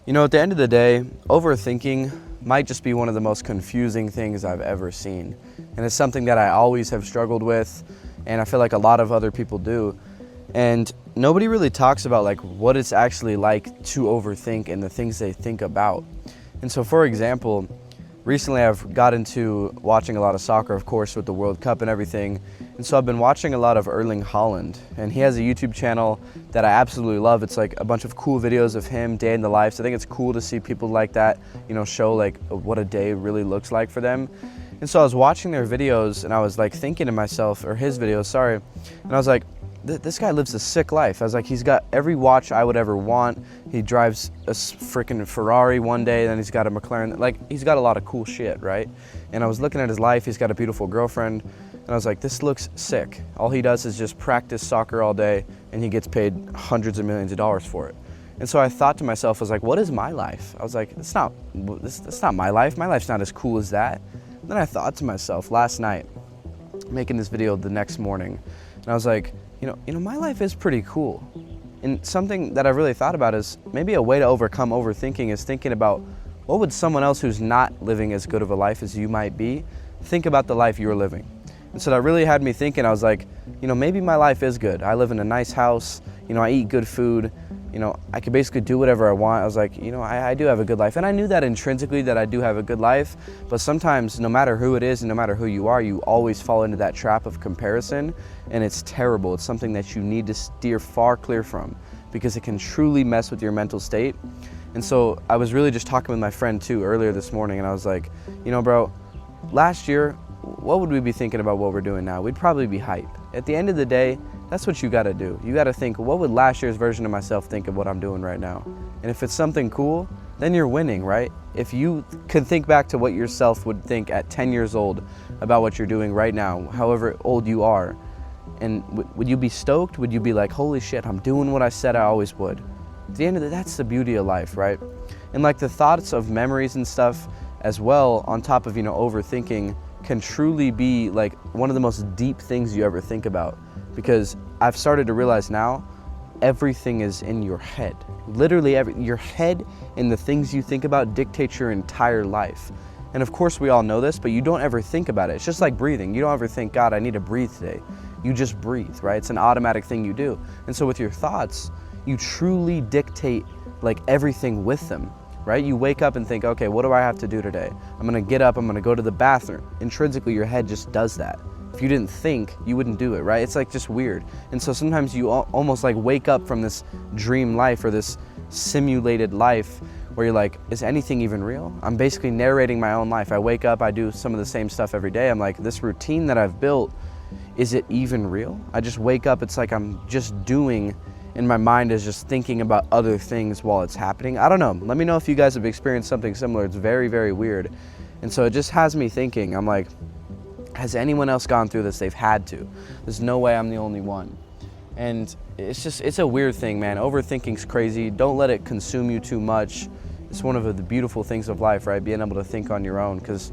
You know, at the end of the day, overthinking might just be one of the most confusing things I've ever seen. And it's something that I always have struggled with, and I feel like a lot of other people do. And nobody really talks about like what it's actually like to overthink and the things they think about. And so, for example, recently I've got into watching a lot of soccer, of course, with the World Cup and everything. And so I've been watching a lot of Erling Haaland, and he has a YouTube channel that I absolutely love. It's like a bunch of cool videos of him, day in the life. So I think it's cool to see people like that, you know, show like what a day really looks like for them. And so I was watching their videos and I was like thinking to myself, or his videos, sorry, and I was like, this guy lives a sick life. I was like, he's got every watch I would ever want. He drives a freaking Ferrari one day, then he's got a McLaren. Like, he's got a lot of cool shit, right? And I was looking at his life. He's got a beautiful girlfriend. And I was like, this looks sick. All he does is just practice soccer all day, and he gets paid hundreds of millions of dollars for it. And so I thought to myself, I was like, what is my life? I was like, that's not my life. My life's not as cool as that. And then I thought to myself last night, making this video the next morning, and I was like, you know, my life is pretty cool. And something that I really thought about is maybe a way to overcome overthinking is thinking about what would someone else who's not living as good of a life as you might be think about the life you're living. And so that really had me thinking. I was like, you know, maybe my life is good. I live in a nice house, you know, I eat good food, you know, I could basically do whatever I want. I was like, you know, I do have a good life. And I knew that intrinsically that I do have a good life, but sometimes no matter who it is and no matter who you are, you always fall into that trap of comparison, and it's terrible. It's something that you need to steer far clear from because it can truly mess with your mental state. And so I was really just talking with my friend too earlier this morning, and I was like, you know, bro, last year, what would we be thinking about what we're doing now? We'd probably be hype. At the end of the day, that's what you gotta do. You gotta think, what would last year's version of myself think of what I'm doing right now? And if it's something cool, then you're winning, right? If you can think back to what yourself would think at 10 years old about what you're doing right now, however old you are, and would you be stoked? Would you be like, holy shit, I'm doing what I said I always would? At the end of the day, that's the beauty of life, right? And like the thoughts of memories and stuff as well, on top of, you know, overthinking, can truly be like one of the most deep things you ever think about, because I've started to realize now everything is in your head. Literally your head and the things you think about dictate your entire life. And of course we all know this, but you don't ever think about it. It's just like breathing. You don't ever think, God, I need to breathe today. You just breathe, right? It's an automatic thing you do. And so with your thoughts, you truly dictate like everything with them. Right? You wake up and think, okay, what do I have to do today? I'm gonna get up, I'm gonna go to the bathroom. Intrinsically, your head just does that. If you didn't think, you wouldn't do it, right? It's like just weird. And so sometimes you almost like wake up from this dream life or this simulated life where you're like, is anything even real? I'm basically narrating my own life. I wake up, I do some of the same stuff every day. I'm like, this routine that I've built, is it even real? I just wake up, it's like I'm just doing, and my mind is just thinking about other things while it's happening. I don't know. Let me know if you guys have experienced something similar. It's very, very weird. And so it just has me thinking. I'm like, has anyone else gone through this? They've had to. There's no way I'm the only one. And it's a weird thing, man. Overthinking's crazy. Don't let it consume you too much. It's one of the beautiful things of life, right? Being able to think on your own, because,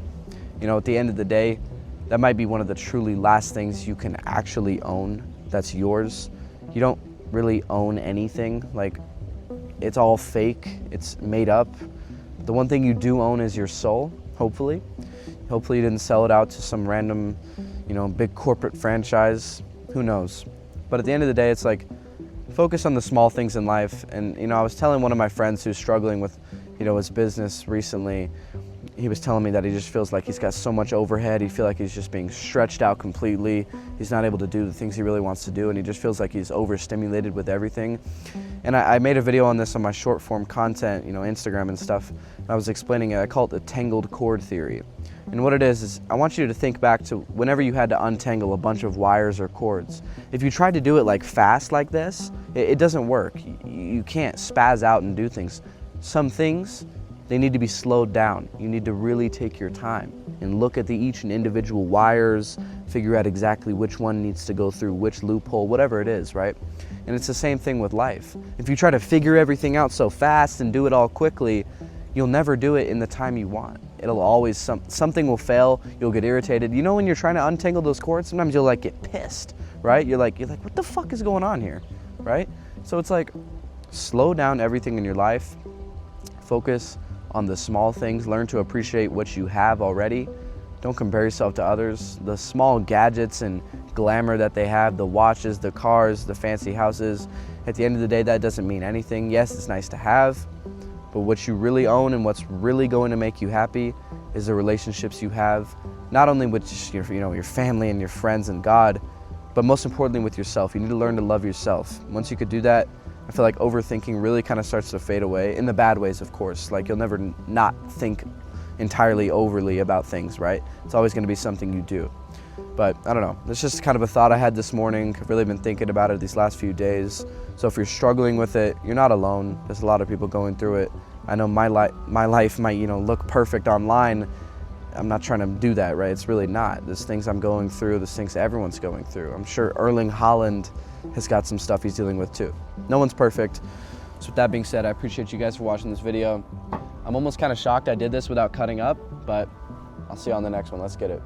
you know, at the end of the day, that might be one of the truly last things you can actually own that's yours. You don't really own anything. Like, it's all fake, it's made up. The one thing you do own is your soul, hopefully you didn't sell it out to some random, you know, big corporate franchise. Who knows? But at the end of the day, it's like, focus on the small things in life. And, you know, I was telling one of my friends who's struggling with, you know, his business recently, he was telling me that he just feels like he's got so much overhead. He feels like he's just being stretched out completely. He's not able to do the things he really wants to do, and he just feels like he's overstimulated with everything. And I made a video on this on my short form content, you know, Instagram and stuff. And I was explaining it. I call it the tangled cord theory. And what it is I want you to think back to whenever you had to untangle a bunch of wires or cords. If you tried to do it like fast like this, it doesn't work. You can't spaz out and do things. Some things, they need to be slowed down. You need to really take your time and look at each and individual wires, figure out exactly which one needs to go through which loophole, whatever it is, right? And it's the same thing with life. If you try to figure everything out so fast and do it all quickly, you'll never do it in the time you want. It'll always, something will fail, you'll get irritated. You know, when you're trying to untangle those cords, sometimes you'll like get pissed, right? You're like, what the fuck is going on here, right? So it's like, slow down everything in your life. Focus on the small things. Learn to appreciate what you have already. Don't compare yourself to others. The small gadgets and glamour that they have, the watches, the cars, the fancy houses, at the end of the day, that doesn't mean anything. Yes, it's nice to have, but what you really own and what's really going to make you happy is the relationships you have, not only with just your family and your friends and God, but most importantly with yourself. You need to learn to love yourself. Once you could do that, I feel like overthinking really kind of starts to fade away, in the bad ways, of course. Like, you'll never not think entirely overly about things, right? It's always going to be something you do. But I don't know, it's just kind of a thought I had this morning. I've really been thinking about it these last few days. So if you're struggling with it, you're not alone. There's a lot of people going through it. I know my life might, look perfect online. I'm not trying to do that, right? It's really not. There's things I'm going through, there's things everyone's going through. I'm sure Erling Haaland has got some stuff he's dealing with too. No one's perfect. So with that being said, I appreciate you guys for watching this video. I'm almost kind of shocked I did this without cutting up, but I'll see you on the next one. Let's get it.